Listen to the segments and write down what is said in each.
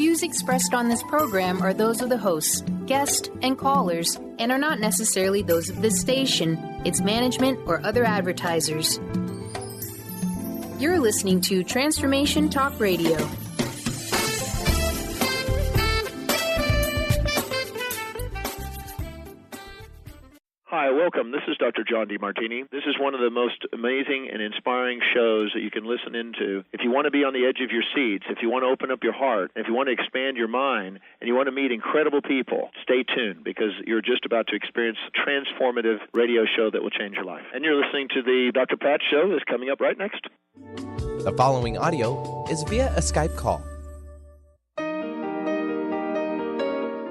views expressed on this program are those of the hosts, guests, and callers, and are not necessarily those of this station, its management, or other advertisers. You're listening to Transformation Talk Radio. Hi, welcome. This is Dr. John DeMartini. This is one of the most amazing and inspiring shows that you can listen into. If you want to be on the edge of your seats, if you want to open up your heart, if you want to expand your mind, and you want to meet incredible people, stay tuned because you're just about to experience a transformative radio show that will change your life. And you're listening to the Dr. Pat Show that's coming up right next. The following audio is via a Skype call.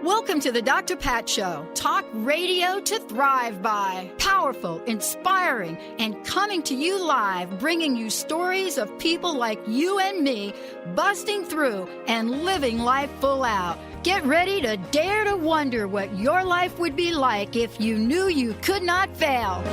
Welcome to the Dr. Pat Show. Talk radio to thrive by. Powerful, inspiring, and coming to you live, bringing you stories of people like you and me, busting through and living life full out. Get ready to dare to wonder what your life would be like if you knew you could not fail.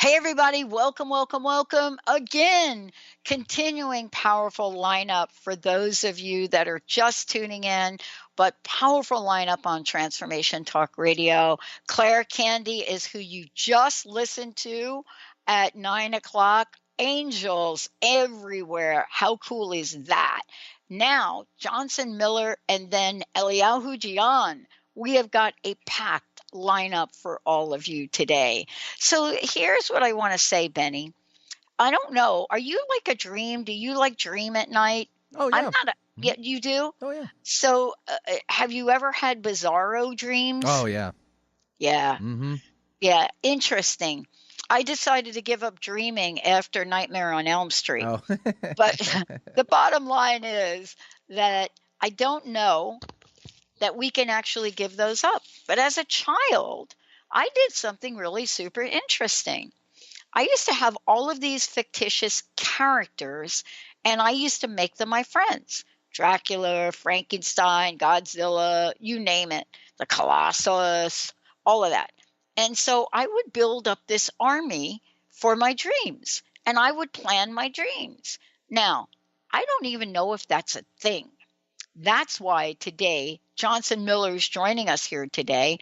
Hey, everybody. Welcome, welcome, welcome again. Continuing powerful lineup for those of you that are just tuning in, but powerful lineup on Transformation Talk Radio. Claire Candy is who you just listened to at 9 o'clock. Angels everywhere. How cool is that? Now, Johnson Miller and then Eliyahu Jian. We have got a packed lineup for all of you today. So here's what I want to say, Benny. I don't know. Are you like a dream? Do you like dream at night? Oh, yeah. I'm not. Yeah, you do? Oh, yeah. So have you ever had bizarro dreams? Oh, yeah. Yeah. Mm-hmm. Yeah. Interesting. I decided to give up dreaming after Nightmare on Elm Street. Oh. But the bottom line is that I don't know that we can actually give those up. But as a child, I did something really super interesting. I used to have all of these fictitious characters, and I used to make them my friends. Dracula, Frankenstein, Godzilla, you name it, the Colossus, all of that. And so I would build up this army for my dreams, and I would plan my dreams. Now, I don't even know if that's a thing. That's why today, Johnson Miller is joining us here today.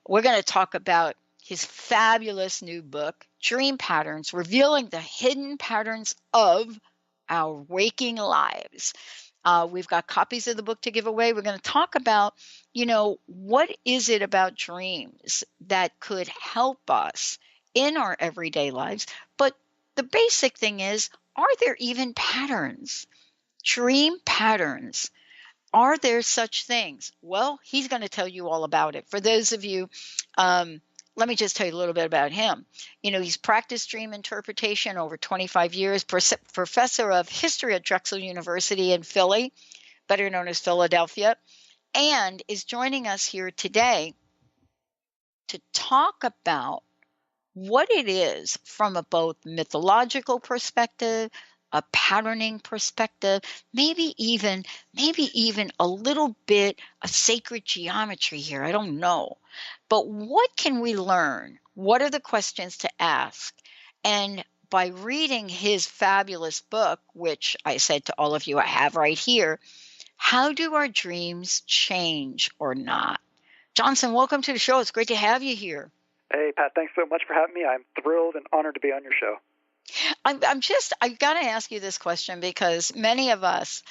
We're going to talk about his fabulous new book, Dream Patterns, revealing the hidden patterns of our waking lives. We've got copies of the book to give away. We're going to talk about, what is it about dreams that could help us in our everyday lives? But the basic thing is, are there even patterns? Dream patterns. Are there such things? Well, he's going to tell you all about it. For those of you, let me just tell you a little bit about him. He's practiced dream interpretation over 25 years, professor of history at Drexel University in Philly, better known as Philadelphia, and is joining us here today to talk about what it is from a both mythological perspective, a patterning perspective, maybe even a little bit of sacred geometry here. I don't know. But what can we learn? What are the questions to ask? And by reading his fabulous book, which I said to all of you I have right here, How Do Our Dreams Change or Not? Johnson, welcome to the show. It's great to have you here. Hey, Pat, thanks so much for having me. I'm thrilled and honored to be on your show. I've got to ask you this question because many of us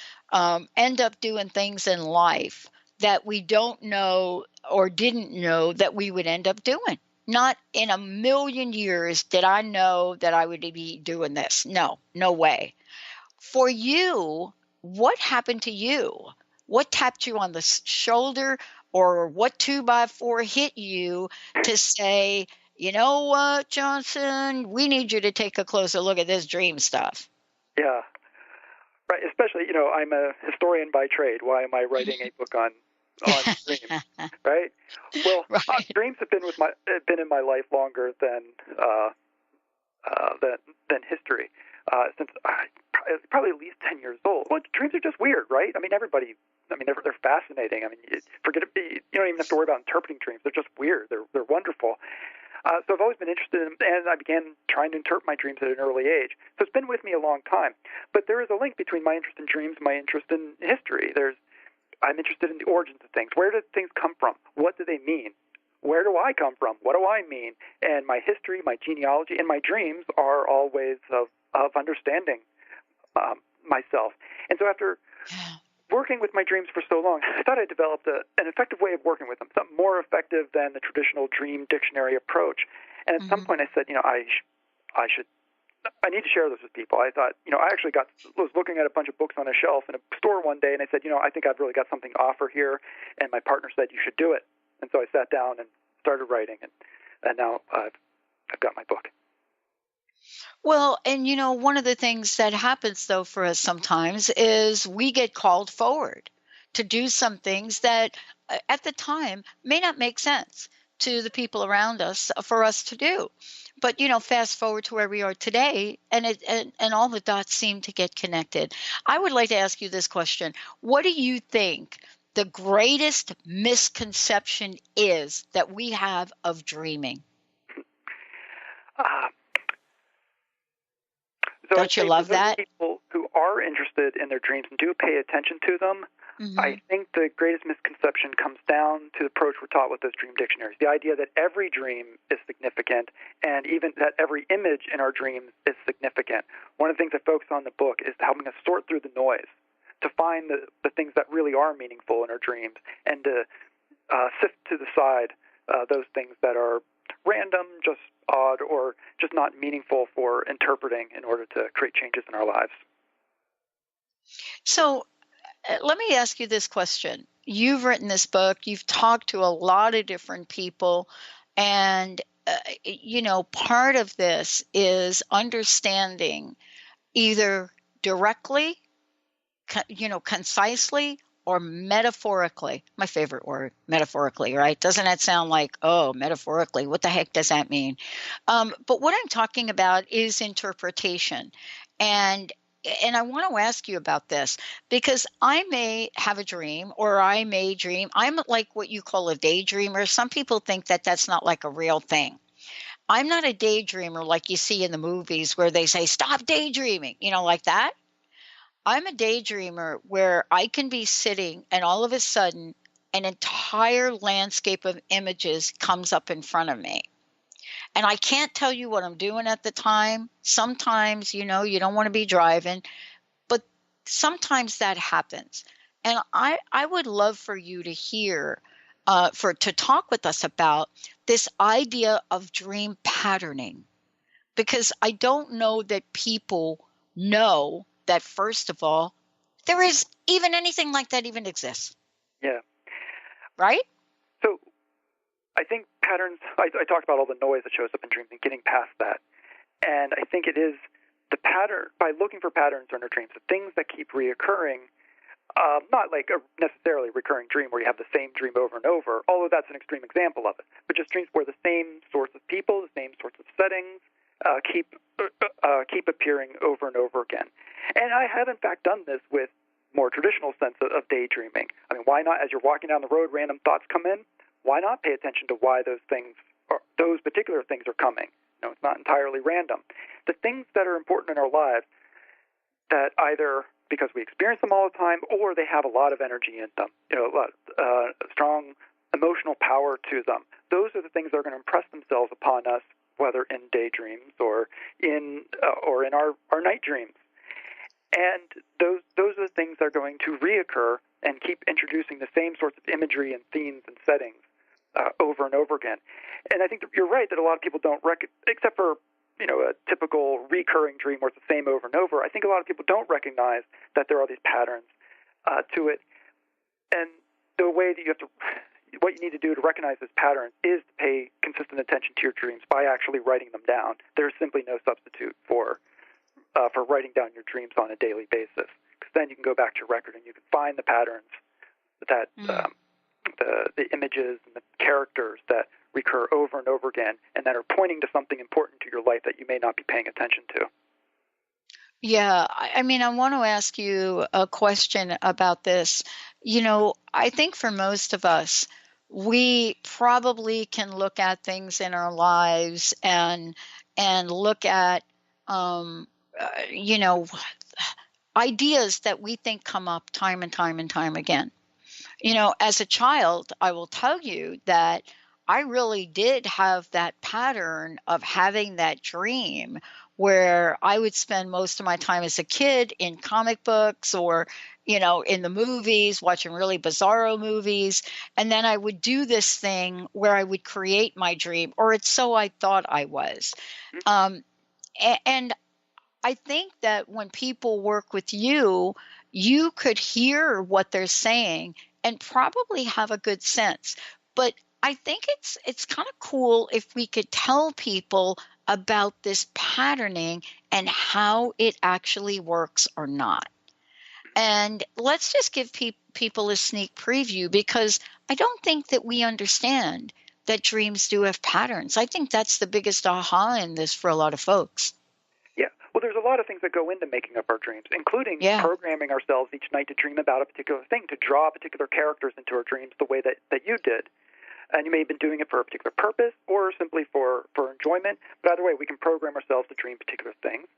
end up doing things in life that we don't know or didn't know that we would end up doing. Not in a million years did I know that I would be doing this. No way. For you, what happened to you? What tapped you on the shoulder or what 2x4 hit you to say, you know what, Johnson, we need you to take a closer look at this dream stuff? Yeah. Right. Especially, I'm a historian by trade. Why am I writing a book on dreams? Right? Well, right. Dreams have been in my life longer than history. Since probably at least 10 years old. Well, dreams are just weird, right? I mean, they're fascinating. I mean, you don't even have to worry about interpreting dreams. They're just weird. They're wonderful. So I've always been interested in, and I began trying to interpret my dreams at an early age. So it's been with me a long time. But there is a link between my interest in dreams and my interest in history. I'm interested in the origins of things. Where did things come from? What do they mean? Where do I come from? What do I mean? And my history, my genealogy, and my dreams are all ways of understanding myself. And so after working with my dreams for so long, I thought I developed an effective way of working with them, something more effective than the traditional dream dictionary approach. And at some point I said, I need to share this with people. I thought, I actually was looking at a bunch of books on a shelf in a store one day, and I said, I think I've really got something to offer here. And my partner said, you should do it. And so I sat down and started writing, and now I've got my book. Well, and one of the things that happens though for us sometimes is we get called forward to do some things that at the time may not make sense to the people around us for us to do. But, fast forward to where we are today, and all the dots seem to get connected. I would like to ask you this question. What do you think the greatest misconception is that we have of dreaming? So don't you love that? People who are interested in their dreams and do pay attention to them, I think the greatest misconception comes down to the approach we're taught with those dream dictionaries. The idea that every dream is significant, and even that every image in our dreams is significant. One of the things I focus on in the book is helping us sort through the noise, to find the things that really are meaningful in our dreams, and to sift to the side those things that are random, just odd, or just not meaningful for interpreting in order to create changes in our lives. So let me ask you this question. You've written this book. You've talked to a lot of different people. And, part of this is understanding either directly, concisely, or metaphorically. My favorite word, metaphorically, right? Doesn't that sound like, metaphorically? What the heck does that mean? But what I'm talking about is interpretation. And I want to ask you about this because I may have a dream or I may dream. I'm like what you call a daydreamer. Some people think that that's not like a real thing. I'm not a daydreamer like you see in the movies where they say, stop daydreaming, like that. I'm a daydreamer where I can be sitting and all of a sudden an entire landscape of images comes up in front of me. And I can't tell you what I'm doing at the time. Sometimes, you don't want to be driving, but sometimes that happens. And I would love for you to hear, to talk with us about this idea of dream patterning, because I don't know that people know that, first of all, there is even anything like that even exists. Yeah. Right? So I think patterns, I talked about all the noise that shows up in dreams and getting past that. And I think it is the pattern, by looking for patterns in our dreams, the things that keep reoccurring, not like a necessarily recurring dream where you have the same dream over and over, although that's an extreme example of it, but just dreams where the same sorts of people, the same sorts of settings, keep appearing over and over again. And I have, in fact, done this with more traditional sense of daydreaming. I mean, why not, as you're walking down the road, random thoughts come in? Why not pay attention to why those particular things are coming? It's not entirely random. The things that are important in our lives that either because we experience them all the time or they have a lot of energy in them, strong emotional power to them, those are the things that are going to impress themselves upon us, whether in daydreams or in our night dreams. And those are the things that are going to reoccur and keep introducing the same sorts of imagery and themes and settings over and over again. And I think that you're right that a lot of people don't except for a typical recurring dream where it's the same over and over. I think a lot of people don't recognize that there are these patterns to it. And the way that what you need to do to recognize this pattern is to pay consistent attention to your dreams by actually writing them down. There's simply no substitute for writing down your dreams on a daily basis, because then you can go back to your record and you can find the patterns that the images and the characters that recur over and over again and that are pointing to something important to your life that you may not be paying attention to. Yeah, I mean, I want to ask you a question about this. I think for most of us, we probably can look at things in our lives and look at, ideas that we think come up time and time and time again. As a child, I will tell you that I really did have that pattern of having that dream where I would spend most of my time as a kid in comic books or, in the movies, watching really bizarro movies. And then I would do this thing where I would create my dream, or it's so I thought I was. And I think that when people work with you, you could hear what they're saying and probably have a good sense. But I think it's kind of cool if we could tell people about this patterning and how it actually works or not. And let's just give people a sneak preview, because I don't think that we understand that dreams do have patterns. I think that's the biggest aha in this for a lot of folks. Yeah. Well, there's a lot of things that go into making up our dreams, including programming ourselves each night to dream about a particular thing, to draw particular characters into our dreams the way that you did. And you may have been doing it for a particular purpose or simply for enjoyment. But either way, we can program ourselves to dream particular things.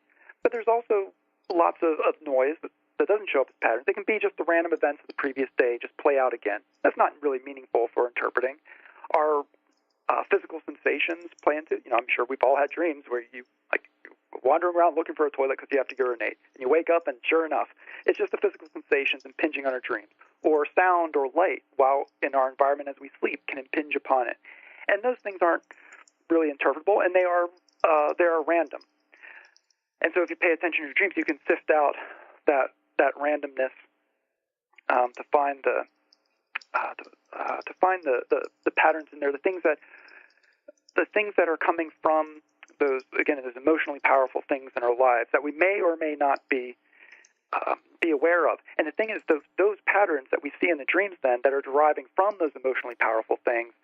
But there's also lots of noise that doesn't show up as patterns. They can be just the random events of the previous day just play out again. That's not really meaningful for interpreting. Our physical sensations play into, I'm sure we've all had dreams where you wandering around looking for a toilet because you have to urinate. And you wake up and sure enough, it's just the physical sensations impinging on our dreams. Or sound or light while in our environment as we sleep can impinge upon it. And those things aren't really interpretable, and they are random. And so if you pay attention to your dreams, you can sift out that randomness to find the patterns in there, the things that are coming from those emotionally powerful things in our lives that we may or may not be aware of. And the thing is, those patterns that we see in the dreams then that are deriving from those emotionally powerful things,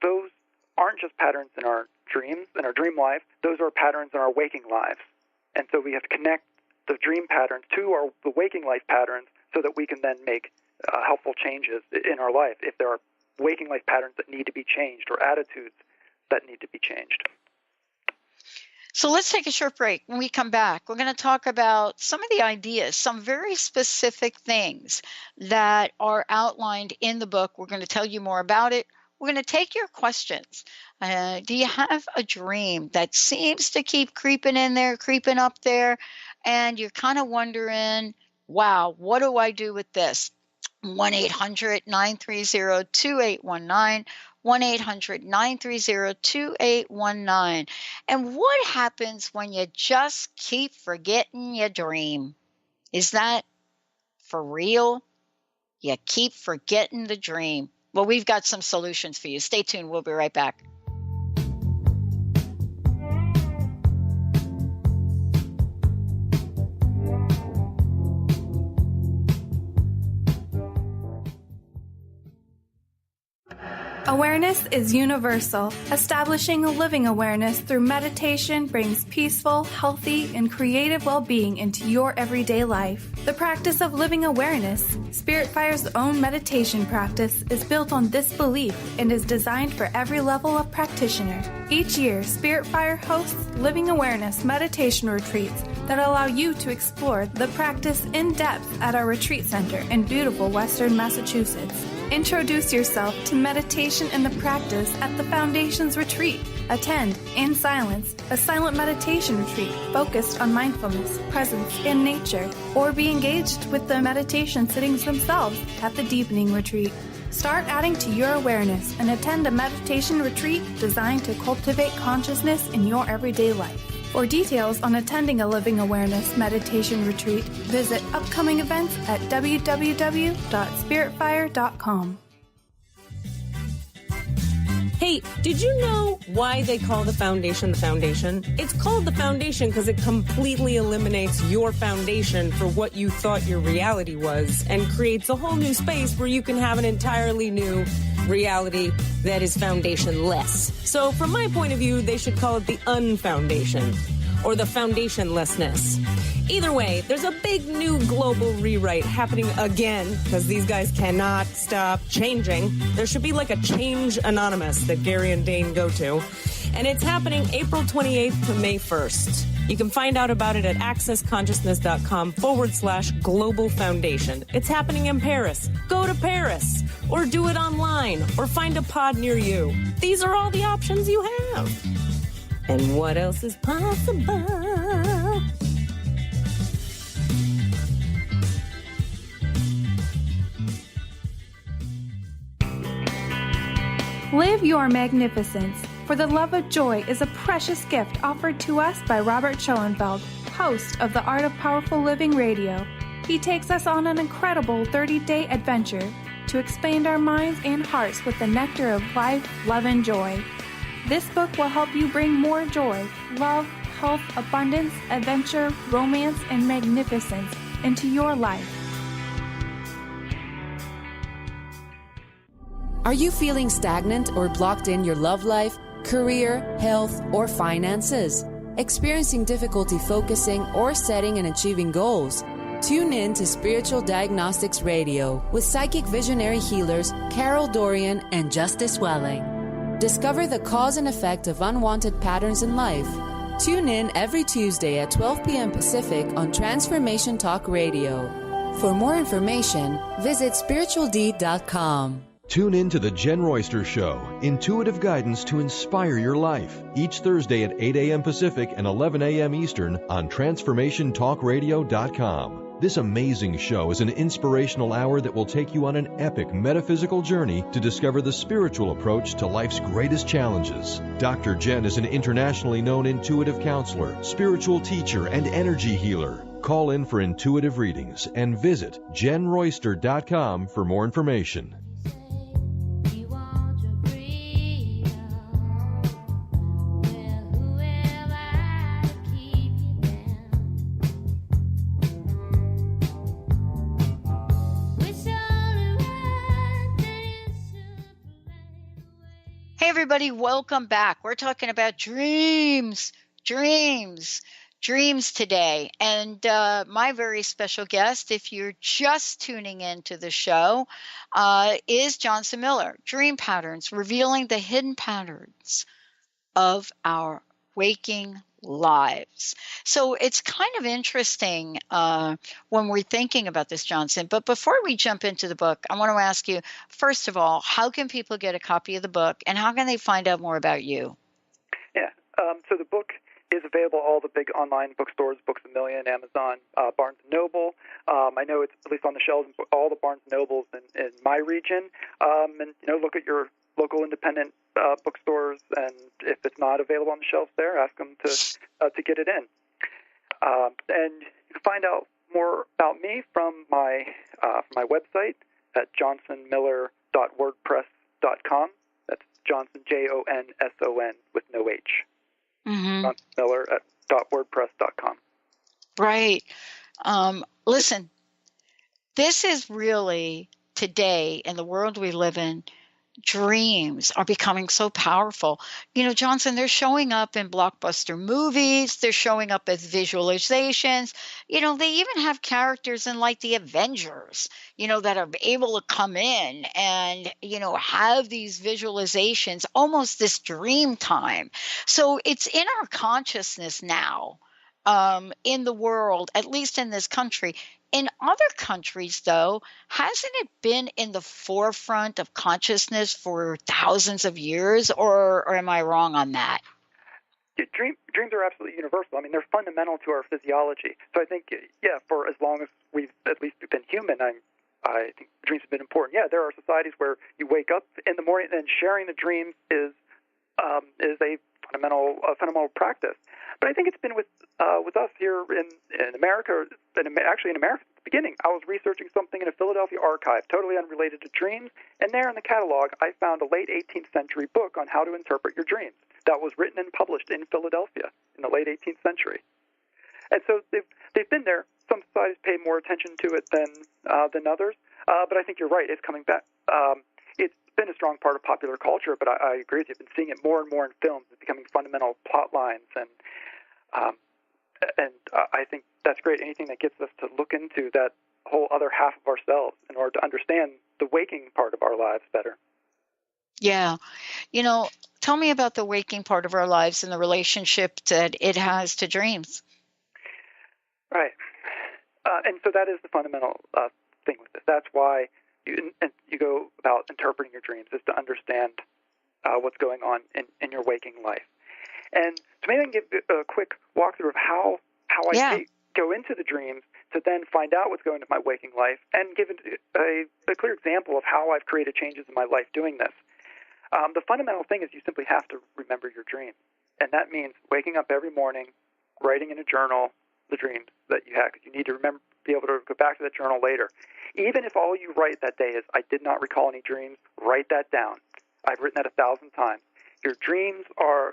those aren't just patterns in our dreams, in our dream life. Those are patterns in our waking lives. And so we have to connect the dream patterns to the waking life patterns so that we can then make helpful changes in our life if there are waking life patterns that need to be changed or attitudes that need to be changed. So let's take a short break. When we come back, we're going to talk about some of the ideas, some very specific things that are outlined in the book. We're going to tell you more about it. We're going to take your questions. Do you have a dream that seems to keep creeping up there, and you're kind of wondering, wow, what do I do with this? 1-800-930-2819. 1-800-930-2819. And what happens when you just keep forgetting your dream? Is that for real? You keep forgetting the dream. Well, we've got some solutions for you. Stay tuned. We'll be right back. Awareness is universal. Establishing a living awareness through meditation brings peaceful, healthy, and creative well-being into your everyday life. The practice of living awareness, Spiritfire's own meditation practice, is built on this belief and is designed for every level of practitioner. Each year, Spiritfire hosts living awareness meditation retreats that allow you to explore the practice in depth at our retreat center in beautiful Western Massachusetts. Introduce yourself to meditation and the practice at the Foundation's retreat. Attend, in silence, a silent meditation retreat focused on mindfulness, presence, and nature, or be engaged with the meditation sittings themselves at the Deepening Retreat. Start adding to your awareness and attend a meditation retreat designed to cultivate consciousness in your everyday life. For details on attending a Living Awareness meditation retreat, visit upcoming events at www.spiritfire.com. Hey, did you know why they call the Foundation the Foundation? It's called the Foundation because it completely eliminates your foundation for what you thought your reality was and creates a whole new space where you can have an entirely new reality that is foundationless. So from my point of view, they should call it the Unfoundation. or the foundationlessness. Either way, there's a big new global rewrite happening again because these guys cannot stop changing. There should be like a Change Anonymous that Gary and Dane go to. And it's happening April 28th to May 1st. You can find out about it at accessconsciousness.com/global foundation. It's happening in Paris. Go to Paris or do it online or find a pod near you. These are all the options you have. And what else is possible? Live your magnificence, for the love of joy is a precious gift offered to us by Robert Schoenfeld, host of the Art of Powerful Living Radio. He takes us on an incredible 30-day adventure to expand our minds and hearts with the nectar of life, love, and joy. This book will help you bring more joy, love, health, abundance, adventure, romance, and magnificence into your life. Are you feeling stagnant or blocked in your love life, career, health, or finances? Experiencing difficulty focusing or setting and achieving goals? Tune in to Spiritual Diagnostics Radio with psychic visionary healers Carol Dorian and Justice Welling. Discover the cause and effect of unwanted patterns in life. Tune in every Tuesday at 12 p.m. Pacific on Transformation Talk Radio. For more information, visit spiritualdeed.com. Tune in to The Jen Royster Show, intuitive guidance to inspire your life, each Thursday at 8 a.m. Pacific and 11 a.m. Eastern on TransformationTalkRadio.com. This amazing show is an inspirational hour that will take you on an epic metaphysical journey to discover the spiritual approach to life's greatest challenges. Dr. Jen is an internationally known intuitive counselor, spiritual teacher, and energy healer. Call in for intuitive readings and visit JenRoyster.com for more information. Everybody, welcome back. We're talking about dreams today. And my very special guest, if you're just tuning into the show, is Johnson Miller, Dream Patterns, revealing the hidden patterns of our waking lives. So it's kind of interesting when we're thinking about this, Johnson. But before we jump into the book, I want to ask you, first of all, how can people get a copy of the book, and how can they find out more about you? Yeah, so the book is available at all the big online bookstores, Books A Million, Amazon, Barnes & Noble. I know it's at least on the shelves in all the Barnes & Nobles in my region. And, look at your local independent bookstores, and if it's not available on the shelves there, ask them to get it in. And you can find out more about me from my website at johnsonmiller.wordpress.com. That's Johnson, Jonson, with no H. Mm-hmm. johnsonmiller.wordpress.com. Right. Listen, this is really, today, in the world we live in, dreams are becoming so powerful. Johnson, they're showing up in blockbuster movies. They're showing up as visualizations. They even have characters in like the Avengers, that are able to come in and, have these visualizations, almost this dream time. So it's in our consciousness now, in the world, at least in this country. In other countries, though, hasn't it been in the forefront of consciousness for thousands of years, or am I wrong on that? Dreams are absolutely universal. I mean, they're fundamental to our physiology. So I think, for as long as we've at least been human, I think dreams have been important. Yeah, there are societies where you wake up in the morning and sharing the dreams is a fundamental practice. But I think it's been with us here in America, actually in America at the beginning. I was researching something in a Philadelphia archive, totally unrelated to dreams, and there in the catalog I found a late 18th century book on how to interpret your dreams that was written and published in Philadelphia in the late 18th century. And so they've been there. Some societies pay more attention to it than others, but I think you're right. It's coming back. It's been a strong part of popular culture, but I agree with you. I've been seeing it more and more in films. It's becoming fundamental plot lines, and And I think that's great. Anything that gets us to look into that whole other half of ourselves in order to understand the waking part of our lives better. Yeah. Tell me about the waking part of our lives and the relationship that it has to dreams. Right. And so that is the fundamental thing with this. That's why you go about interpreting your dreams, is to understand what's going on in your waking life. And so maybe I can give a quick walkthrough of how I go into the dreams to then find out what's going on in my waking life, and give a clear example of how I've created changes in my life doing this. The fundamental thing is you simply have to remember your dreams. And that means waking up every morning, writing in a journal the dreams that you had, because you need to be able to go back to that journal later. Even if all you write that day is, I did not recall any dreams, write that down. I've written that 1,000 times. Your dreams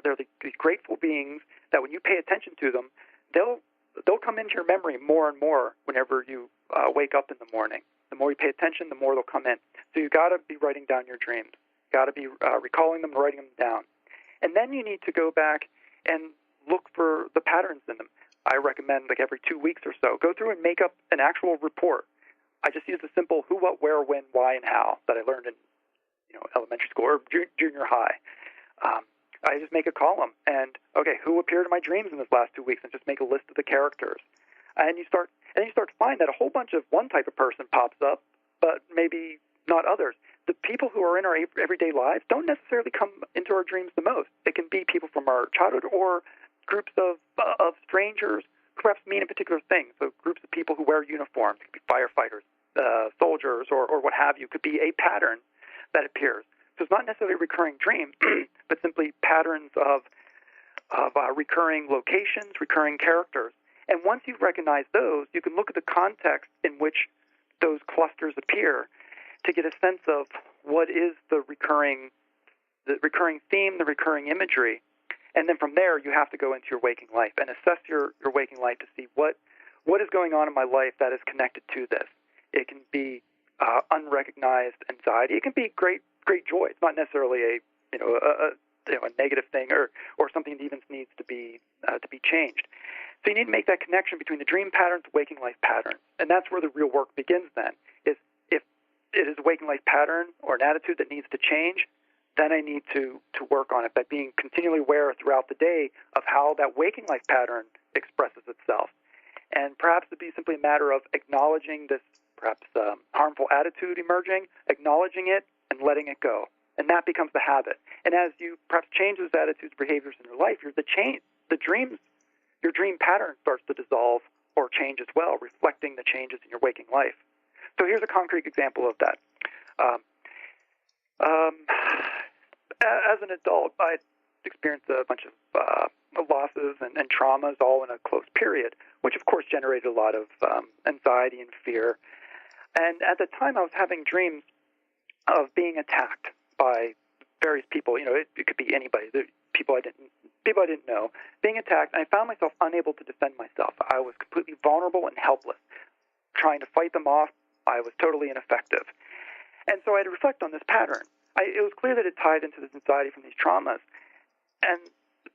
they're these grateful beings that when you pay attention to them, they'll come into your memory more and more whenever you wake up in the morning. The more you pay attention, the more they'll come in. So you've got to be writing down your dreams. You've got to be recalling them, writing them down. And then you need to go back and look for the patterns in them. I recommend, like every 2 weeks or so, go through and make up an actual report. I just use the simple who, what, where, when, why, and how that I learned in elementary school or junior high. I just make a column and, who appeared in my dreams in this last 2 weeks, and just make a list of the characters. And you start to find that a whole bunch of one type of person pops up, but maybe not others. The people who are in our everyday lives don't necessarily come into our dreams the most. It can be people from our childhood or groups of strangers who perhaps mean a particular thing. So groups of people who wear uniforms, it could be firefighters, soldiers, or what have you. It could be a pattern that appears. So it's not necessarily a recurring dream, but simply patterns of recurring locations, recurring characters. And once you've recognized those, you can look at the context in which those clusters appear to get a sense of what is the recurring theme, the recurring imagery. And then from there, you have to go into your waking life and assess your waking life to see what is going on in my life that is connected to this. It can be unrecognized anxiety. It can be great joy. It's not necessarily a negative thing or something that even needs to be changed. So you need to make that connection between the dream patterns, waking life patterns, and that's where the real work begins. Then is if it is a waking life pattern or an attitude that needs to change, then I need to work on it by being continually aware throughout the day of how that waking life pattern expresses itself. And perhaps it'd be simply a matter of acknowledging this perhaps harmful attitude emerging, acknowledging it, and letting it go. And that becomes the habit. And as you perhaps change those attitudes, behaviors in your life, your dream pattern starts to dissolve or change as well, reflecting the changes in your waking life. So here's a concrete example of that. As an adult, I experienced a bunch of losses and traumas all in a close period, which of course generated a lot of anxiety and fear. And at the time, I was having dreams of being attacked by various people. It could be anybody, people I didn't know, being attacked. And I found myself unable to defend myself. I was completely vulnerable and helpless. Trying to fight them off, I was totally ineffective. And so I had to reflect on this pattern. It was clear that it tied into this anxiety from these traumas.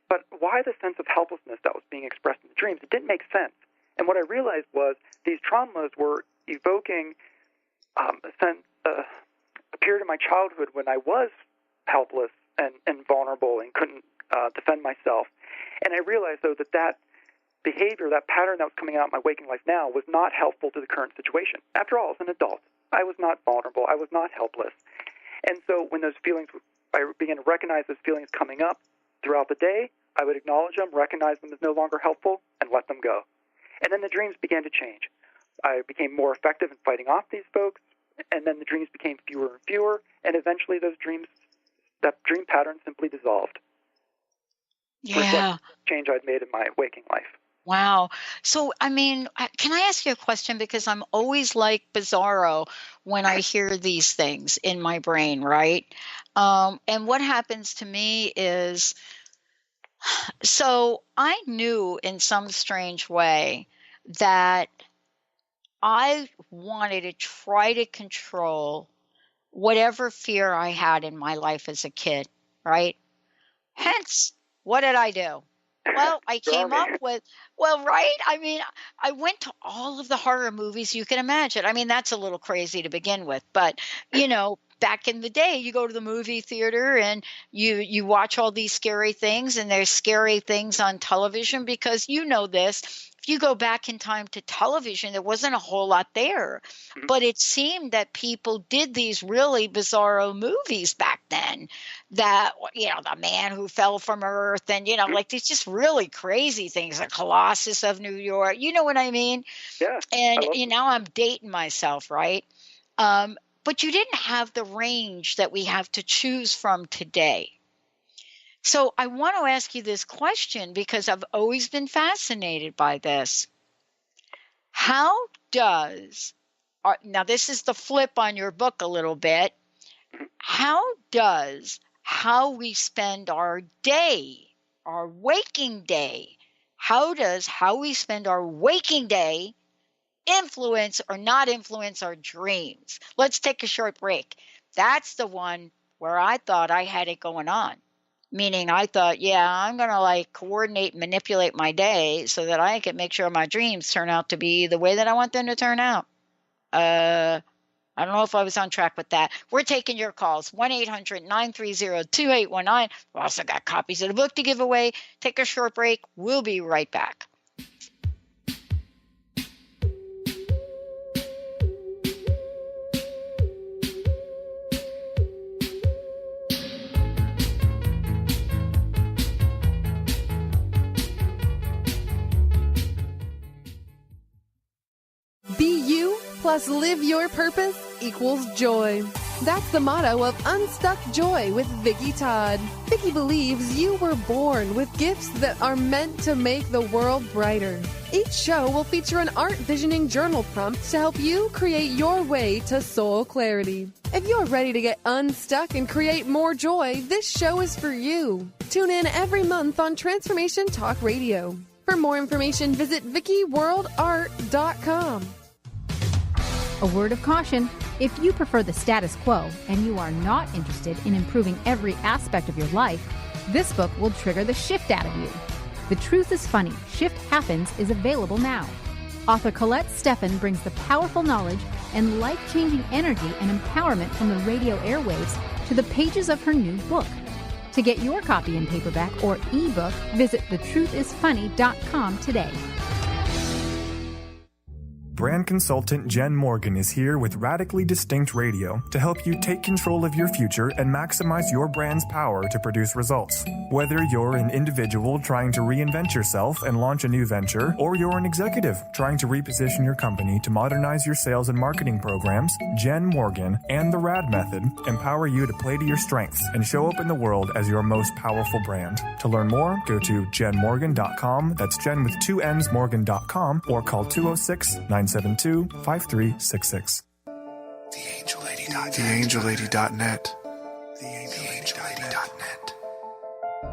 But why the sense of helplessness that was being expressed in the dreams? It didn't make sense. And what I realized was these traumas were evoking a sense a period in my childhood when I was helpless and vulnerable and couldn't defend myself. And I realized, though, that behavior, that pattern that was coming out in my waking life now was not helpful to the current situation. After all, as an adult, I was not vulnerable. I was not helpless. And so when those feelings, I began to recognize those feelings coming up throughout the day, I would acknowledge them, recognize them as no longer helpful, and let them go. And then the dreams began to change. I became more effective in fighting off these folks, and then the dreams became fewer and fewer, and eventually that dream pattern simply dissolved. Yeah. Change I'd made in my waking life. Wow. So, can I ask you a question? Because I'm always like Bizarro when I hear these things in my brain, right? And what happens to me is, so I knew in some strange way that I wanted to try to control whatever fear I had in my life as a kid, right? Hence, what did I do? Well, I came up with, right? I mean, I went to all of the horror movies you can imagine. I mean, that's a little crazy to begin with, but, back in the day, you go to the movie theater and you watch all these scary things, and there's scary things on television because this. If you go back in time to television, there wasn't a whole lot there, but it seemed that people did these really bizarro movies back then that, the man who fell from Earth and, like these just really crazy things, the Colossus of New York, you know what I mean? Yeah. And now I'm dating myself, right? But you didn't have the range that we have to choose from today. So I want to ask you this question because I've always been fascinated by this. How does, now this is the flip on your book a little bit, how we spend our day, our waking day, how we spend our waking day influence or not influence our dreams? Let's take a short break. That's the one where I thought I had it going on. Meaning I thought, I'm going to coordinate, manipulate my day so that I can make sure my dreams turn out to be the way that I want them to turn out. I don't know if I was on track with that. We're taking your calls, 1-800-930-2819. We've also got copies of the book to give away. Take a short break. We'll be right back. Be you plus live your purpose equals joy. That's the motto of Unstuck Joy with Vicki Todd. Vicki believes you were born with gifts that are meant to make the world brighter. Each show will feature an art visioning journal prompt to help you create your way to soul clarity. If you're ready to get unstuck and create more joy, this show is for you. Tune in every month on Transformation Talk Radio. For more information, visit VickiWorldArt.com. A word of caution: if you prefer the status quo and you are not interested in improving every aspect of your life, this book will trigger the shift out of you. The Truth is Funny, Shift Happens is available now. Author Colette Steffen brings the powerful knowledge and life-changing energy and empowerment from the radio airwaves to the pages of her new book. To get your copy in paperback or ebook, visit thetruthisfunny.com today. Brand consultant Jen Morgan is here with Radically Distinct Radio to help you take control of your future and maximize your brand's power to produce results. Whether you're an individual trying to reinvent yourself and launch a new venture, or you're an executive trying to reposition your company to modernize your sales and marketing programs, Jen Morgan and the RAD Method empower you to play to your strengths and show up in the world as your most powerful brand. To learn more, go to jenmorgan.com. That's Jen with 2 N's Morgan.com, or call 206-972-5366. TheAngelLady.net. TheAngelLady.net.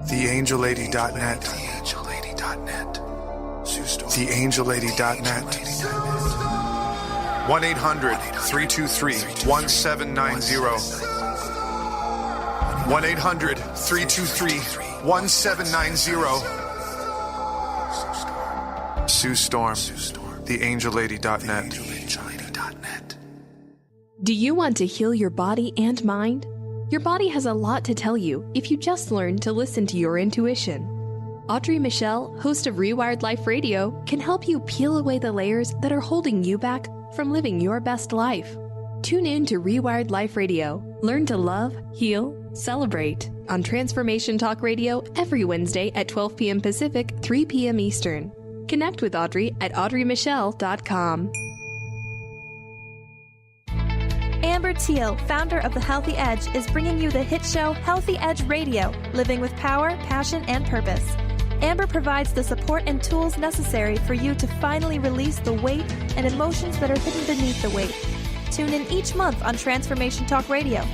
TheAngelLady.net. 1-800-323-1790. 1-800-323-1790. Sue Storm. TheAngelLady.net. Do you want to heal your body and mind? Your body has a lot to tell you if you just learn to listen to your intuition. Audrey Michelle, host of Rewired Life Radio, can help you peel away the layers that are holding you back from living your best life. Tune in to Rewired Life Radio. Learn to love, heal, celebrate on Transformation Talk Radio every Wednesday at 12 p.m. Pacific, 3 p.m. Eastern. Connect with Audrey at audreymichelle.com. Amber Teal, founder of The Healthy Edge, is bringing you the hit show Healthy Edge Radio, living with power, passion, and purpose. Amber provides the support and tools necessary for you to finally release the weight and emotions that are hidden beneath the weight. Tune in each month on Transformation Talk Radio.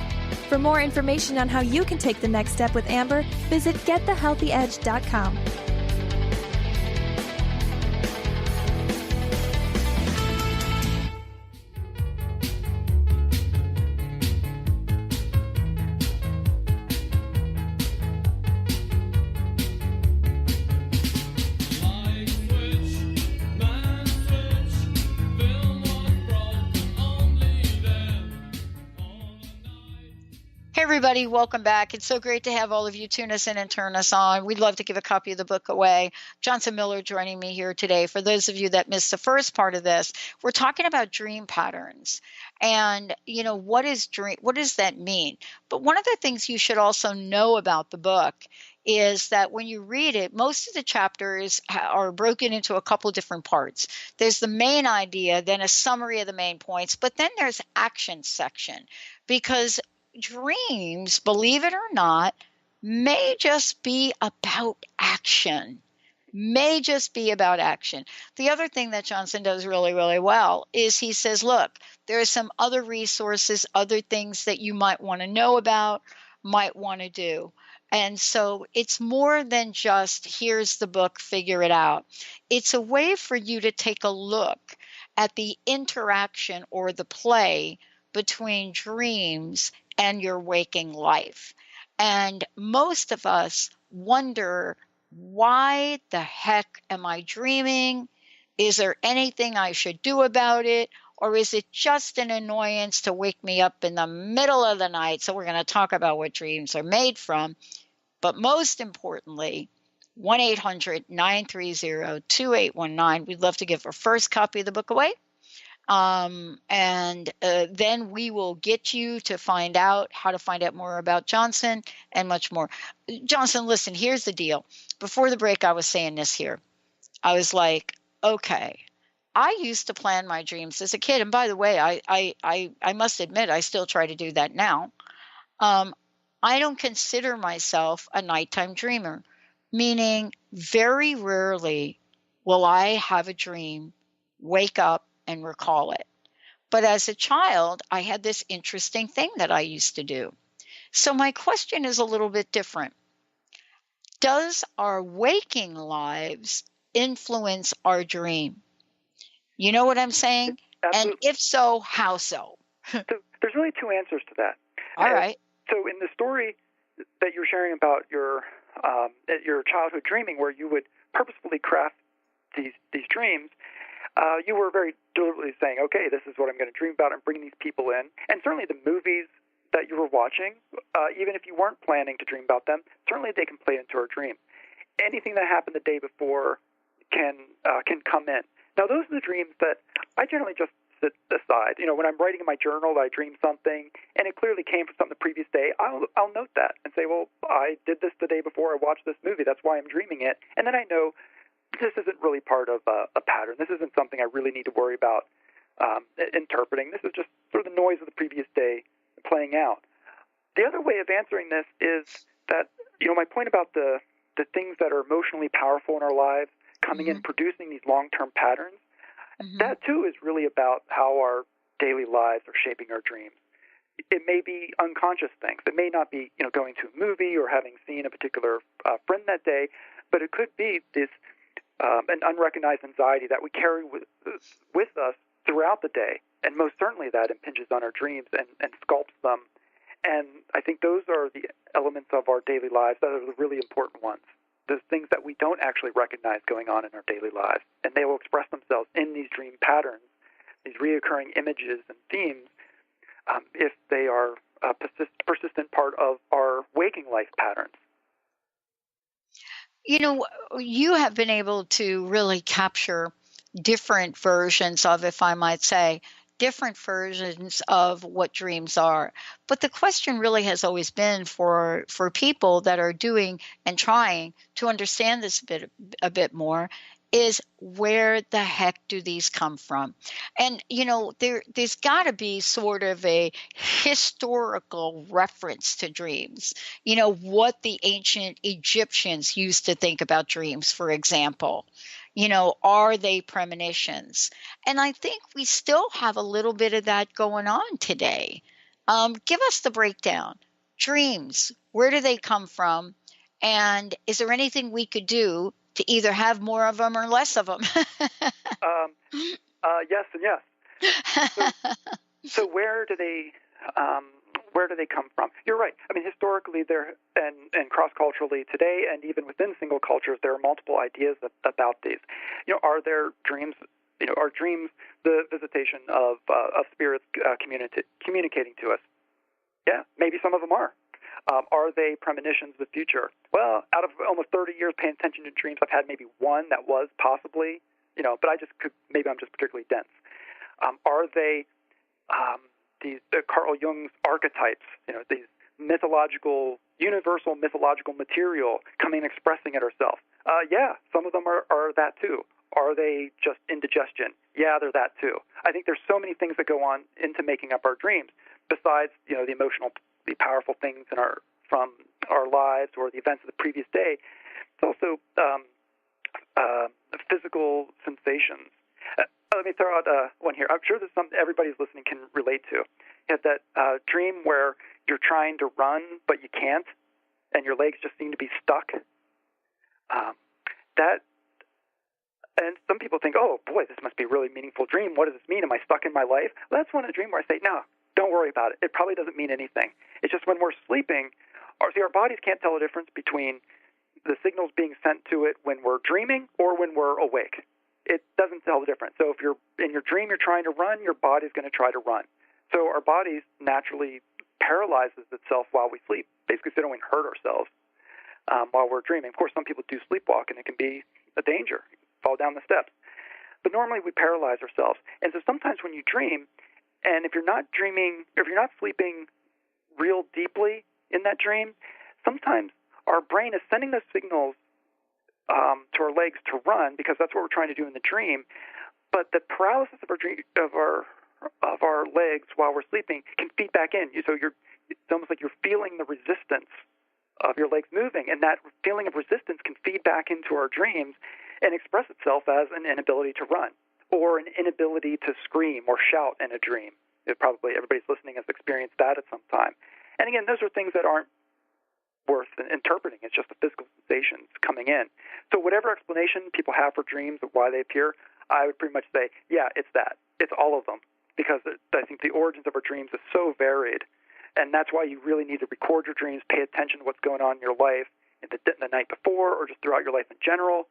For more information on how you can take the next step with Amber, visit getthehealthyedge.com. everybody, welcome back. It's so great to have all of you tune us in and turn us on. We'd love to give a copy of the book away. Johnson Miller joining me here today. For those of you that missed the first part of this, we're talking about dream patterns. And, what is dream? What does that mean? But one of the things you should also know about the book is that when you read it, most of the chapters are broken into a couple different parts. There's the main idea, then a summary of the main points, but then there's action section, because dreams, believe it or not, may just be about action. The other thing that Johnson does really, really well is he says, look, there are some other resources, other things that you might want to know about, might want to do. And so it's more than just, here's the book, figure it out. It's a way for you to take a look at the interaction or the play between dreams and your waking life. And most of us wonder, why the heck am I dreaming? Is there anything I should do about it? Or is it just an annoyance to wake me up in the middle of the night? So we're going to talk about what dreams are made from. But most importantly, 1-800-930-2819. We'd love to give our first copy of the book away. And then we will get you to find out how to find out more about Johnson and much more. Johnson, listen, here's the deal. Before the break, I was saying this here. I was like, okay, I used to plan my dreams as a kid. And by the way, I must admit, I still try to do that now. I don't consider myself a nighttime dreamer, meaning very rarely will I have a dream, wake up, and recall it. But as a child, I had this interesting thing that I used to do. So my question is a little bit different. Does our waking lives influence our dream? You know what I'm saying? Absolutely. And if so, how so? So there's really two answers to that. All right. So in the story that you're sharing about your childhood dreaming, where you would purposefully craft these dreams, you were very deliberately saying, okay, this is what I'm going to dream about and bring these people in. And certainly the movies that you were watching, even if you weren't planning to dream about them, certainly they can play into our dream. Anything that happened the day before can come in. Now, those are the dreams that I generally just sit aside. When I'm writing in my journal that I dreamed something and it clearly came from something the previous day, I'll note that and say, well, I did this the day before I watched this movie. That's why I'm dreaming it. And then I know this isn't really part of a pattern. This isn't something I really need to worry about interpreting. This is just sort of the noise of the previous day playing out. The other way of answering this is that, my point about the things that are emotionally powerful in our lives coming in, producing these long-term patterns, that too is really about how our daily lives are shaping our dreams. It may be unconscious things. It may not be, going to a movie or having seen a particular friend that day, but it could be this an unrecognized anxiety that we carry with us throughout the day, and most certainly that impinges on our dreams and sculpts them. And I think those are the elements of our daily lives that are the really important ones, those things that we don't actually recognize going on in our daily lives, and they will express themselves in these dream patterns, these reoccurring images and themes, if they are a persistent part of our waking life patterns. You have been able to really capture different versions of, if I might say, different versions of what dreams are. But the question really has always been for people that are doing and trying to understand this a bit more is, where the heck do these come from? And, there's got to be sort of a historical reference to dreams. What the ancient Egyptians used to think about dreams, for example. Are they premonitions? And I think we still have a little bit of that going on today. Give us the breakdown. Dreams, where do they come from? And is there anything we could do to either have more of them or less of them? Yes and yes. So where do they come from? You're right. I mean, historically, and cross-culturally today, and even within single cultures, there are multiple ideas about these. Are there dreams? Are dreams the visitation of spirits communicating to us? Yeah, maybe some of them are. Are they premonitions of the future? Well, out of almost 30 years paying attention to dreams, I've had maybe one that was possibly, but maybe I'm just particularly dense. Are they these Carl Jung's archetypes, these universal mythological material coming and expressing it ourselves? Yeah, some of them are that too. Are they just indigestion? Yeah, they're that too. I think there's so many things that go on into making up our dreams, besides, the the powerful things from our lives or the events of the previous day. It's also physical sensations. Let me throw out one here. I'm sure everybody's listening can relate to. You have that dream where you're trying to run, but you can't, and your legs just seem to be stuck. And some people think, oh, boy, this must be a really meaningful dream. What does this mean? Am I stuck in my life? Well, that's one of the dreams where I say, no, don't worry about it. It probably doesn't mean anything. It's just when we're sleeping, our bodies can't tell the difference between the signals being sent to it when we're dreaming or when we're awake. It doesn't tell the difference. So if you're in your dream, you're trying to run, your body's going to try to run. So our bodies naturally paralyzes itself while we sleep, basically so we don't hurt ourselves while we're dreaming. Of course, some people do sleepwalk, and it can be a danger. Fall down the steps. But normally we paralyze ourselves. And so sometimes when you dream, and if you're not sleeping real deeply in that dream, sometimes our brain is sending those signals to our legs to run, because that's what we're trying to do in the dream. But the paralysis of our legs while we're sleeping can feed back in. So it's almost like you're feeling the resistance of your legs moving, and that feeling of resistance can feed back into our dreams and express itself as an inability to run or an inability to scream or shout in a dream. Probably everybody's listening has experienced that at some time. And again, those are things that aren't worth interpreting. It's just the physical sensations coming in. So whatever explanation people have for dreams of why they appear, I would pretty much say, yeah, it's that. It's all of them, because I think the origins of our dreams is so varied. And that's why you really need to record your dreams, pay attention to what's going on in your life in the night before or just throughout your life in general.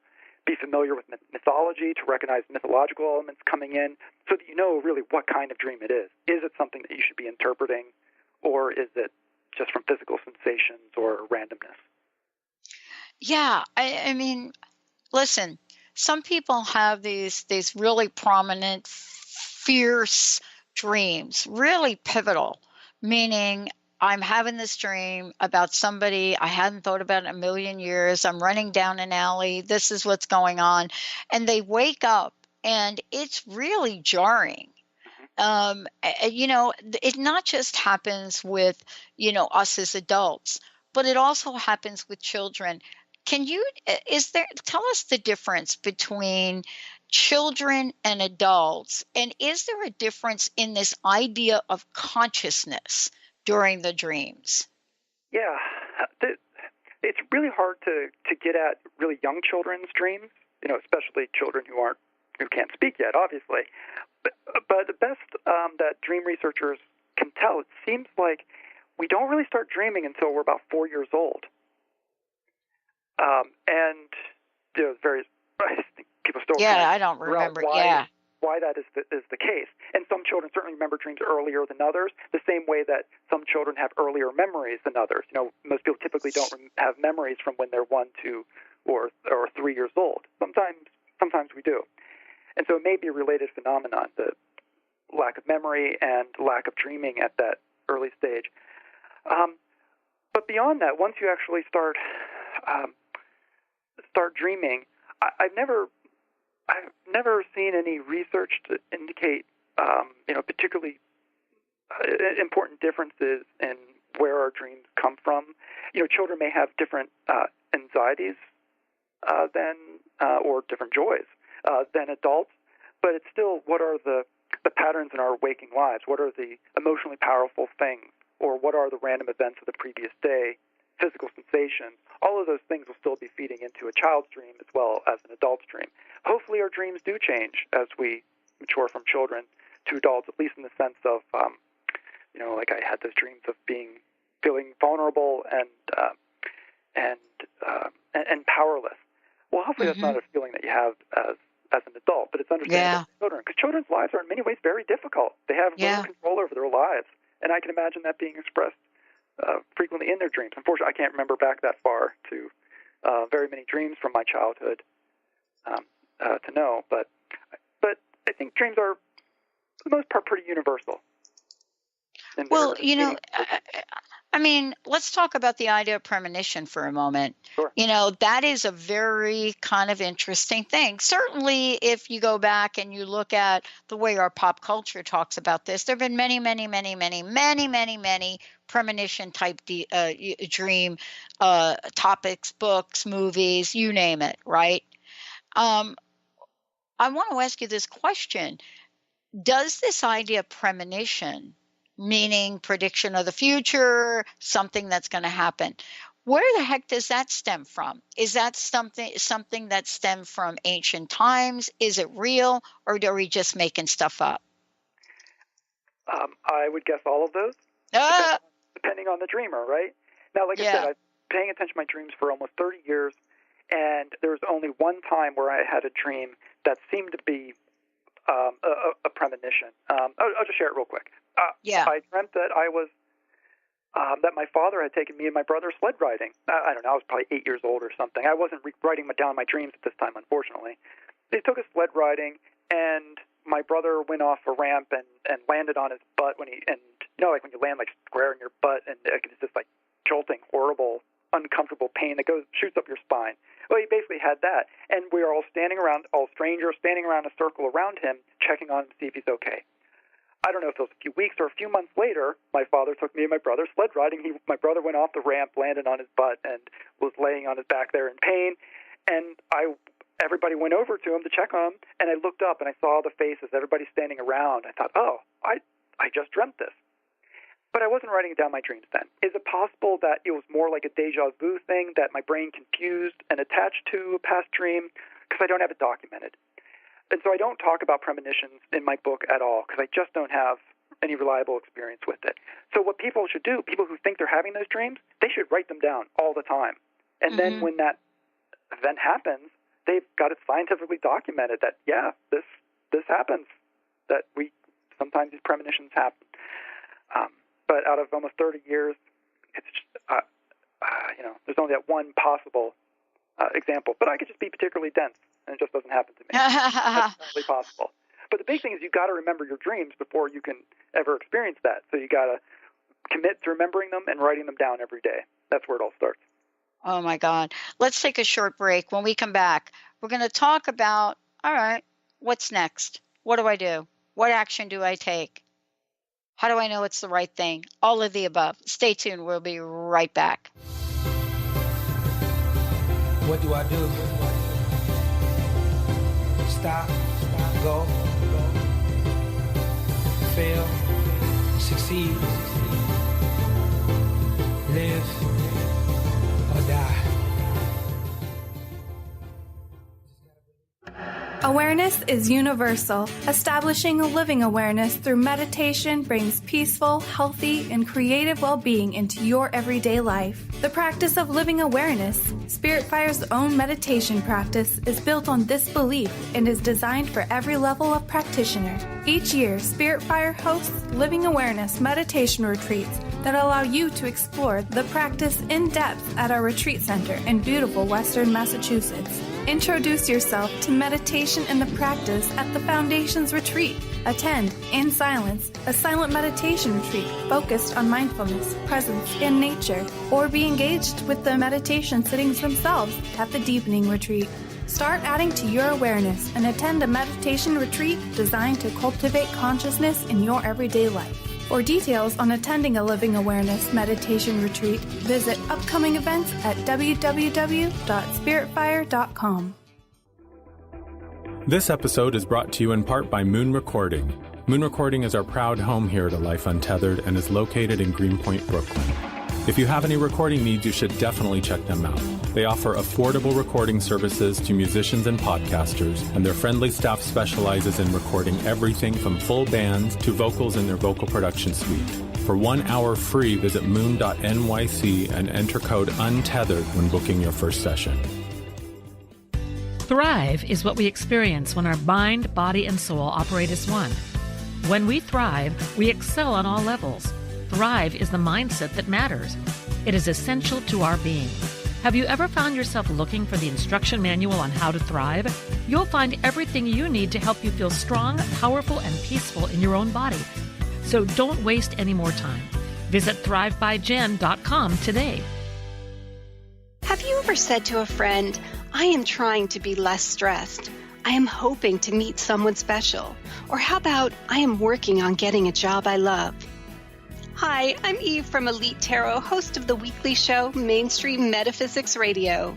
Be familiar with mythology to recognize mythological elements coming in so that you know really what kind of dream it is. Is it something that you should be interpreting, or is it just from physical sensations or randomness? Yeah, I mean, listen, some people have these really prominent, fierce dreams, really pivotal, meaning I'm having this dream about somebody I hadn't thought about in a million years. I'm running down an alley. This is what's going on. And they wake up, and it's really jarring. It not just happens with, us as adults, but it also happens with children. Tell us the difference between children and adults, and is there a difference in this idea of consciousness during the dreams? Yeah, it's really hard to get at really young children's dreams, especially children who can't speak yet, obviously. But the best that dream researchers can tell, it seems like we don't really start dreaming until we're about 4 years old. And there's various, I think people still I don't remember. Why that is the case. And some children certainly remember dreams earlier than others, the same way that some children have earlier memories than others. Most people typically don't have memories from when they're 1, 2, or 3 years old. Sometimes we do. And so it may be a related phenomenon, the lack of memory and lack of dreaming at that early stage. But beyond that, once you actually start dreaming, I've never seen any research to indicate, particularly important differences in where our dreams come from. Children may have different anxieties or different joys than adults, but it's still, what are the patterns in our waking lives? What are the emotionally powerful things, or what are the random events of the previous day, physical sensations? All of those things will still be feeding into a child's dream as well as an adult's dream. Hopefully our dreams do change as we mature from children to adults, at least in the sense of, like I had those dreams of feeling vulnerable and powerless. Well, hopefully that's not a feeling that you have as an adult, but it's understandable for children, because children's lives are in many ways very difficult. They have little control over their lives, and I can imagine that being expressed frequently in their dreams. Unfortunately, I can't remember back that far to very many dreams from my childhood to know. But I think dreams are, for the most part, pretty universal. Well, I mean, let's talk about the idea of premonition for a moment. Sure. That is a very kind of interesting thing. Certainly, if you go back and you look at the way our pop culture talks about this, there have been many premonition type dream topics, books, movies, you name it, right? I want to ask you this question. Does this idea of premonition, meaning prediction of the future, something that's going to happen, where the heck does that stem from? Is that something that stemmed from ancient times? Is it real, or are we just making stuff up? I would guess all of those, depending on the dreamer, right? Now, like I said, I've been paying attention to my dreams for almost 30 years, and there was only one time where I had a dream that seemed to be a premonition. I'll just share it real quick. I dreamt that that my father had taken me and my brother sled riding. I don't know, I was probably 8 years old or something. I wasn't writing down my dreams at this time, unfortunately. They took us sled riding, and my brother went off a ramp and landed on his butt when like when you land like square in your butt, and it's just like jolting, horrible, uncomfortable pain that shoots up your spine. Well, he basically had that, and we were all strangers standing around a circle around him, checking on him to see if he's okay. I don't know if it was a few weeks or a few months later, my father took me and my brother sled riding. My brother went off the ramp, landed on his butt, and was laying on his back there in pain. And everybody went over to him to check on him, and I looked up and I saw the faces, everybody standing around. I thought, I just dreamt this. But I wasn't writing down my dreams then. Is it possible that it was more like a deja vu thing that my brain confused and attached to a past dream? Because I don't have it documented. And so I don't talk about premonitions in my book at all, because I just don't have any reliable experience with it. So what people should do, people who think they're having those dreams, they should write them down all the time. And then when that event happens, they've got it scientifically documented that, this happens, that sometimes these premonitions happen. But out of almost 30 years, it's just, there's only that one possible example. But I could just be particularly dense, and it just doesn't happen to me. That's totally possible. But the big thing is you've got to remember your dreams before you can ever experience that. So you got to commit to remembering them and writing them down every day. That's where it all starts. Oh, my God. Let's take a short break. When we come back, we're going to talk about, all right, what's next? What do I do? What action do I take? How do I know it's the right thing? All of the above. Stay tuned. We'll be right back. What do I do? Stop, go, fail, succeed, live, or die. Awareness is universal. Establishing a living awareness through meditation brings peaceful, healthy, and creative well-being into your everyday life. The practice of living awareness, Spirit Fire's own meditation practice, is built on this belief and is designed for every level of practitioner. Each year, Spirit Fire hosts living awareness meditation retreats that allow you to explore the practice in depth at our retreat center in beautiful Western Massachusetts. Introduce yourself to meditation and the practice at the Foundation's retreat. Attend, in silence, a silent meditation retreat focused on mindfulness, presence, and nature, or be engaged with the meditation sittings themselves at the Deepening Retreat. Start adding to your awareness and attend a meditation retreat designed to cultivate consciousness in your everyday life. For details on attending a Living Awareness meditation retreat, visit upcoming events at www.spiritfire.com. This episode is brought to you in part by Moon Recording. Moon Recording is our proud home here at Life Untethered and is located in Greenpoint, Brooklyn. If you have any recording needs, you should definitely check them out. They offer affordable recording services to musicians and podcasters, and their friendly staff specializes in recording everything from full bands to vocals in their vocal production suite. For 1 hour free, visit moon.nyc and enter code UNTETHERED when booking your first session. Thrive is what we experience when our mind, body, and soul operate as one. When we thrive, we excel on all levels. thrive is the mindset that matters. It is essential to our being. Have you ever found yourself looking for the instruction manual on how to thrive? You'll find everything you need to help you feel strong, powerful, and peaceful in your own body. So don't waste any more time. Visit thrivebyjen.com today. Have you ever said to a friend, I am trying to be less stressed. I am hoping to meet someone special. Or how about, I am working on getting a job I love. Hi, I'm Eve from Elite Tarot, host of the weekly show Mainstream Metaphysics Radio.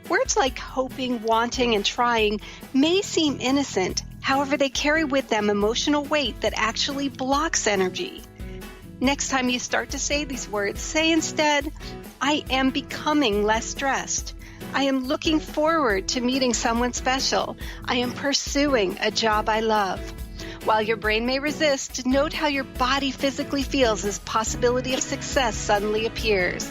Words like hoping, wanting, and trying may seem innocent. However, they carry with them emotional weight that actually blocks energy. Next time you start to say these words, say instead, I am becoming less stressed. I am looking forward to meeting someone special. I am pursuing a job I love. While your brain may resist, note how your body physically feels as possibility of success suddenly appears.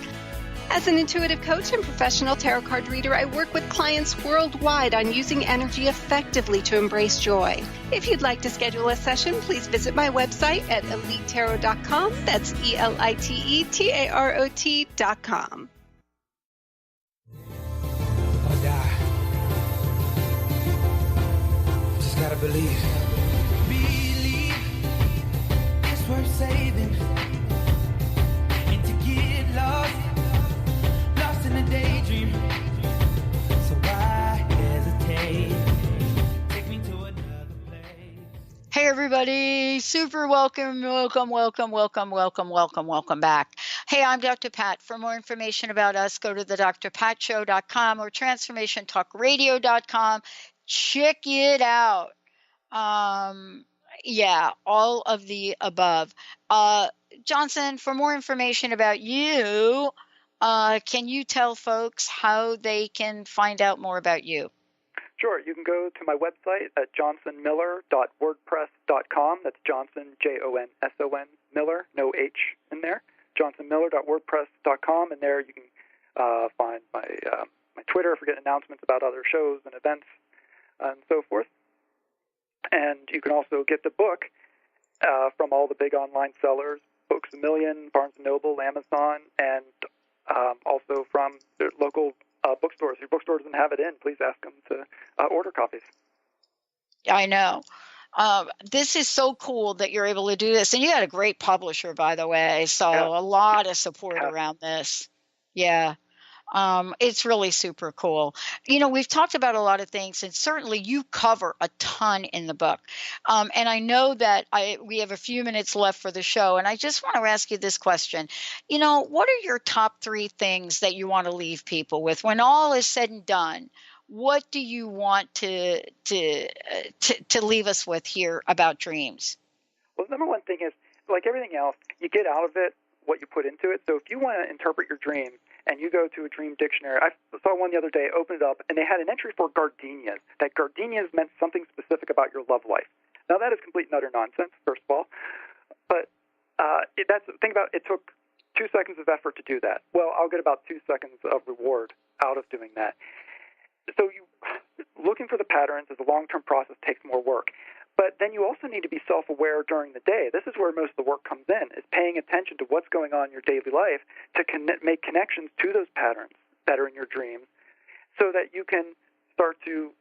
As an intuitive coach and professional tarot card reader, I work with clients worldwide on using energy effectively to embrace joy. If you'd like to schedule a session, please visit my website at elitetarot.com. That's ELITETAROT.com. Or die. Just gotta believe. Worth saving and to get lost in a daydream. So why hesitate? Take me to another place. Hey everybody, super welcome back. Hey, I'm Dr. Pat. For more information about us, go to thedrpatshow.com or transformationtalkradio.com. Check it out. Yeah, all of the above. Johnson, for more information about you, can you tell folks how they can find out more about you? Sure. You can go to my website at johnsonmiller.wordpress.com. That's Johnson, Jonson, Miller, no H in there. johnsonmiller.wordpress.com, and there you can find my Twitter for getting announcements about other shows and events and so forth. And you can also get the book from all the big online sellers, Books A Million, Barnes & Noble, Amazon, and also from the local bookstores. If your bookstore doesn't have it in, please ask them to order copies. I know. This is so cool that you're able to do this. And you got a great publisher, by the way, so a lot of support around this. Yeah. It's really super cool. You know, we've talked about a lot of things, and certainly you cover a ton in the book. And I know that we have a few minutes left for the show, and I just want to ask you this question. You know, what are your top 3 things that you want to leave people with? When all is said and done, what do you want to leave us with here about dreams? Well, the number one thing is, like everything else, you get out of it what you put into it. So if you want to interpret your dreams, and you go to a dream dictionary. I saw one the other day, opened it up, and they had an entry for gardenias, that gardenias meant something specific about your love life. Now, that is complete and utter nonsense, first of all. But think about it took 2 seconds of effort to do that. Well, I'll get about 2 seconds of reward out of doing that. So looking for the patterns as a long-term process takes more work. But then you also need to be self-aware during the day. This is where most of the work comes in, is paying attention to what's going on in your daily life to make connections to those patterns that are in your dreams so that you can start to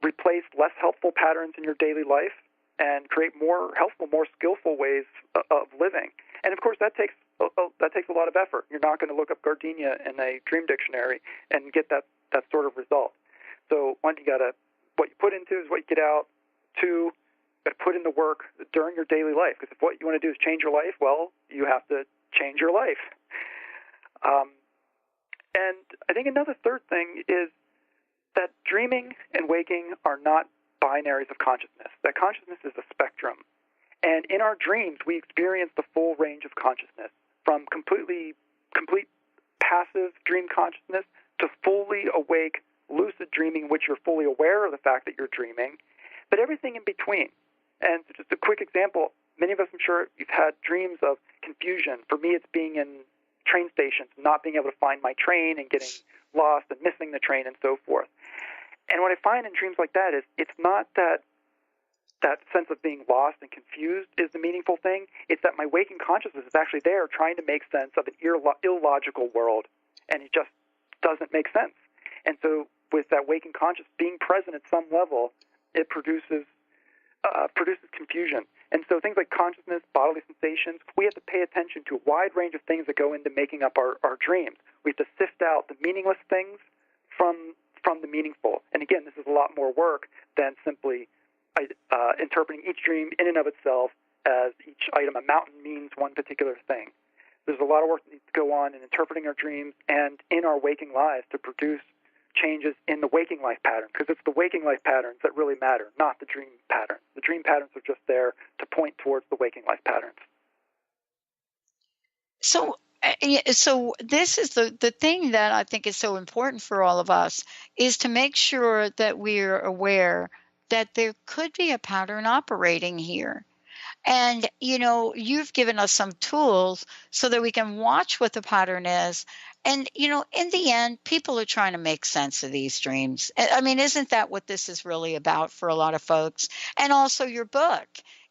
replace less helpful patterns in your daily life and create more helpful, more skillful ways of living. And, of course, that takes a lot of effort. You're not going to look up gardenia in a dream dictionary and get that sort of result. So, one, what you put into is what you get out. 2, you got to put in the work during your daily life, because if what you want to do is change your life, well, you have to change your life. And I think another third thing is that dreaming and waking are not binaries of consciousness. That consciousness is a spectrum. And in our dreams, we experience the full range of consciousness, from complete passive dream consciousness to fully awake, lucid dreaming, in which you're fully aware of the fact that you're dreaming, but everything in between. And just a quick example, many of us, I'm sure, you've had dreams of confusion. For me, it's being in train stations, not being able to find my train and getting lost and missing the train and so forth. And what I find in dreams like that is it's not that that sense of being lost and confused is the meaningful thing. It's that my waking consciousness is actually there trying to make sense of an illogical world, and it just doesn't make sense. And so with that waking consciousness being present at some level, it produces confusion. And so things like consciousness, bodily sensations, we have to pay attention to a wide range of things that go into making up our dreams. We have to sift out the meaningless things from the meaningful. And again, this is a lot more work than simply interpreting each dream in and of itself as each item. A mountain means one particular thing. There's a lot of work that needs to go on in interpreting our dreams and in our waking lives to produce changes in the waking life pattern, because it's the waking life patterns that really matter, not the dream patterns. The dream patterns are just there to point towards the waking life patterns. So this is the thing that I think is so important for all of us, is to make sure that we're aware that there could be a pattern operating here. And, you've given us some tools so that we can watch what the pattern is. And, in the end, people are trying to make sense of these dreams. I mean, isn't that what this is really about for a lot of folks? And also your book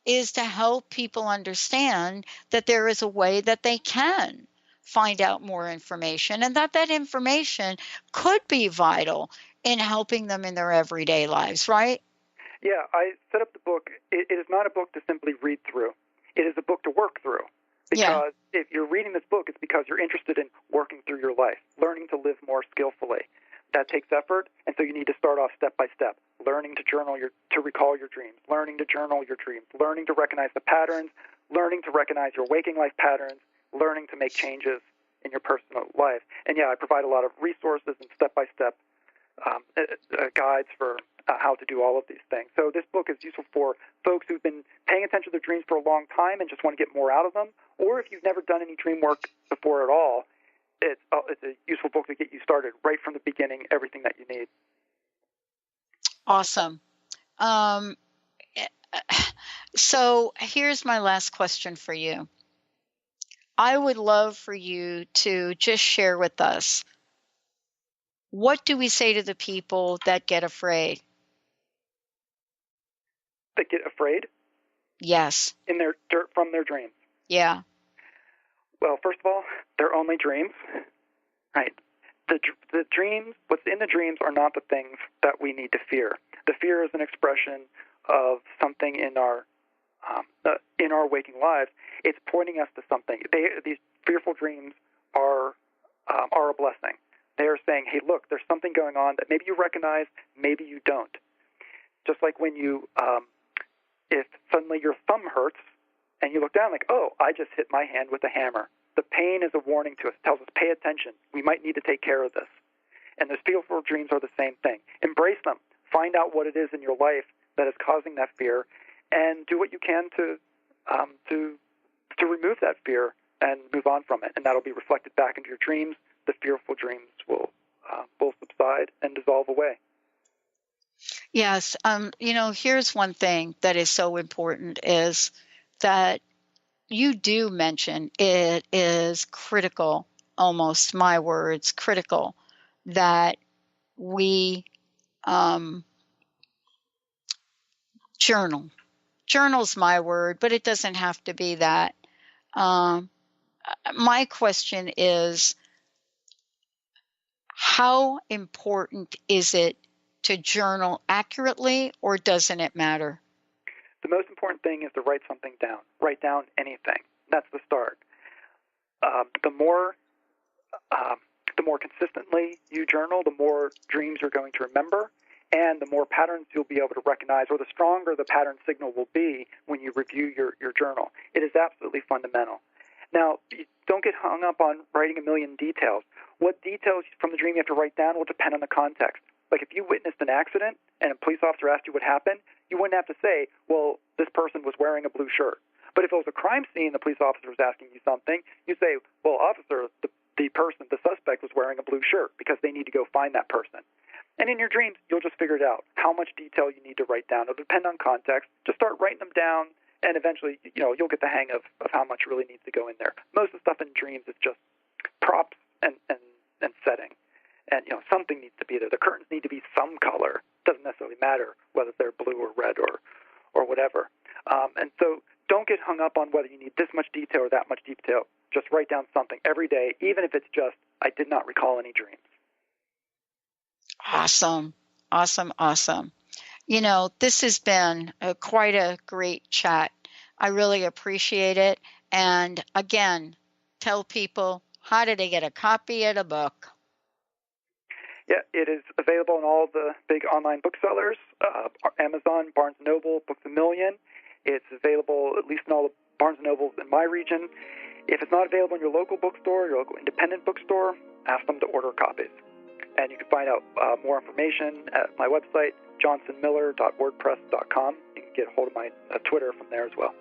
is to help people understand that there is a way that they can find out more information, and that information could be vital in helping them in their everyday lives, right? Yeah, I set up the book. It is not a book to simply read through. It is a book to work through. Because if you're reading this book, it's because you're interested in working through your life, learning to live more skillfully. That takes effort, and so you need to start off step by step, learning to recall your dreams, learning to journal your dreams, learning to recognize the patterns, learning to recognize your waking life patterns, learning to make changes in your personal life. And I provide a lot of resources and step-by-step guides for how to do all of these things. So this book is useful for folks who've been paying attention to their dreams for a long time and just want to get more out of them, or if you've never done any dream work before at all, it's a useful book to get you started right from the beginning, everything that you need. Awesome. So here's my last question for you. I would love for you to just share with us, what do we say to the people that get afraid? That get afraid? Yes. From their dreams? Yeah. Well, first of all, they're only dreams, right? The dreams, what's in the dreams are not the things that we need to fear. The fear is an expression of something in our waking lives. It's pointing us to something. These fearful dreams are a blessing. They are saying, hey, look, there's something going on that maybe you recognize, maybe you don't. Just like when if suddenly your thumb hurts and you look down like, oh, I just hit my hand with a hammer. The pain is a warning to us, tells us, pay attention. We might need to take care of this. And those fearful dreams are the same thing. Embrace them. Find out what it is in your life that is causing that fear, and do what you can to remove that fear and move on from it. And that'll be reflected back into your dreams. The fearful dreams will subside and dissolve away. Yes. Here's one thing that is so important is that you do mention it is critical, almost my words, critical, that we journal. Journal's my word, but it doesn't have to be that. My question is, how important is it to journal accurately, or doesn't it matter? The most important thing is to write something down. Write down anything. That's the start. The more consistently you journal, the more dreams you're going to remember, and the more patterns you'll be able to recognize, or the stronger the pattern signal will be when you review your journal. It is absolutely fundamental. Now, don't get hung up on writing a million details. What details from the dream you have to write down will depend on the context. Like if you witnessed an accident and a police officer asked you what happened, you wouldn't have to say, well, this person was wearing a blue shirt. But if it was a crime scene, the police officer was asking you something, you say, well, officer, the suspect was wearing a blue shirt, because they need to go find that person. And in your dreams, you'll just figure it out, how much detail you need to write down. It'll depend on context. Just start writing them down, and eventually, you'll get the hang of how much really needs to go in there. Most of the stuff in dreams is just props and setting. And, something needs to be there. The curtains need to be some color. It doesn't necessarily matter whether they're blue or red or or whatever. And so don't get hung up on whether you need this much detail or that much detail. Just write down something every day, even if it's just, I did not recall any dreams. Awesome. Awesome. Awesome. You know, this has been quite a great chat. I really appreciate it. And again, tell people, how do they get a copy of the book? Yeah, it is available in all the big online booksellers, Amazon, Barnes & Noble, Books A Million. It's available at least in all the Barnes & Nobles in my region. If it's not available in your local bookstore, your local independent bookstore, ask them to order copies. And you can find out more information at my website, johnsonmiller.wordpress.com. You can get a hold of my Twitter from there as well.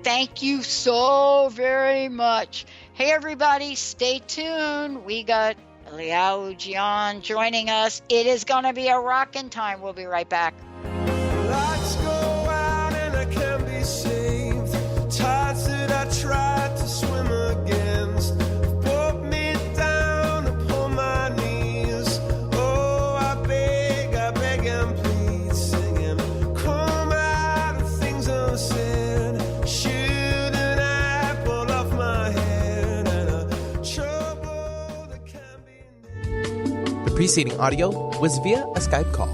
Thank you so very much. Hey, everybody, stay tuned. We got Liao Jian joining us. It is going to be a rockin' time. We'll be right back. Lights go out and I can't be saved. Tides that I tried to swim against brought me down upon my knees. Oh, I beg and plead, singing, come out of things unsaid. Shoot an apple off my head and a trouble that can be. The preceding audio was via a Skype call.